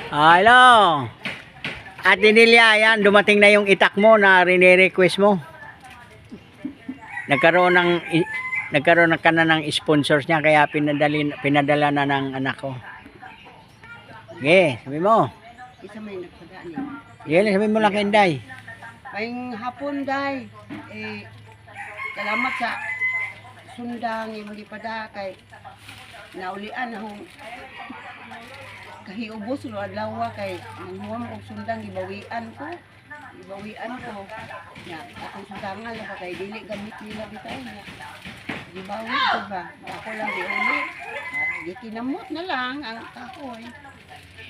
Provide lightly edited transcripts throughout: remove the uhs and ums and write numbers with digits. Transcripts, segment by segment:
Hello. Ate Nelia, yan, dumating na yung itak mo na rinirequest mo. Nagkaroon ka na ng sponsors niya kaya pinadala na ng anak ko. Okay, sabi mo. Isa may nagpadaan eh. Yan, sabi mo lang kay Inday. Ngayong hapon, Day. Salamat sa sundang hindi pa da kay naulian akong kahiubos lo adlaw kay nanghuam og sundang gibawian ko. Ya, akong sundangan lang kay dili gamit nila bitaw niya. Gibawi ko ba? Ako lang giuli. Gikinamot na lang ang kahoy.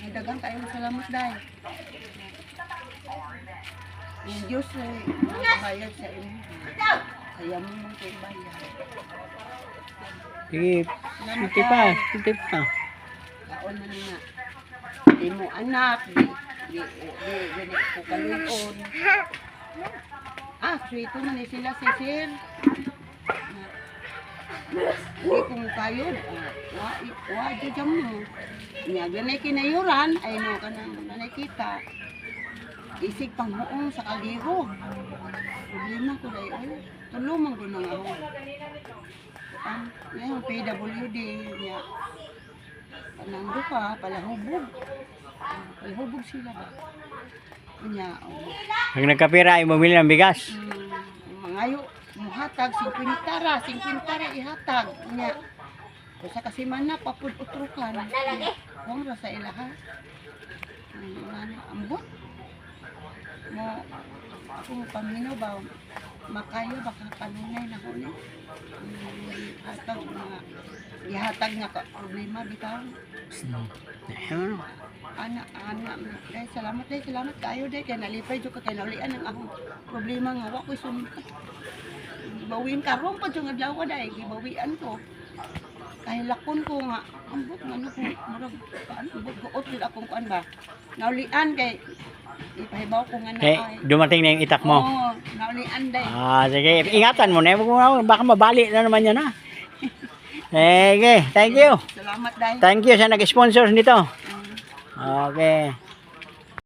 Daghang kayo salamat, Day. Yung Diyos ay bayad sa inyo. Kaya mo mong bayad. Sige, sige pa. Kaon na nga. Di mo anak, di ko kaluon. Sweeto man sila si Sir. Hindi kung kayo, jam mo. Nga, ganay kinayuran, ay no, kanang nakita. Isig panghuong sa kaliro. Problema ko dahil, tulumang ko na nga ako. Ngayon, PWD, niya. Panangdo ka, palahubog sila ba? Niya, Pag nagkapira, imumili ng bigas. mangayo, muhatag, 50 ihatag. Niya, sa kasimana, papud utrukan. Huwag ra sa ilaha. Ambot. Mo akong pamino ba makayo baka kanunay na ko ni hatag mga ihatag nga ka problema bitaw ana salamat kayo day kay nalipay jud ka kay naulian ang akong problema nga wa ko sumpa bawin karon pa jud adlaw day gibawian ko kay lakon ko nga ambot ngano ko murag paano ambot guot jud akong kuan ba naulian kay ipahibaw ko nga na ay. Dumating na yung itak mo. Oo, naulian day. Sige. Ingatan mo na. Baka mabali na naman yan, ha? Sige. Thank you. Salamat day. Thank you sa nag-sponsor nito. Okay.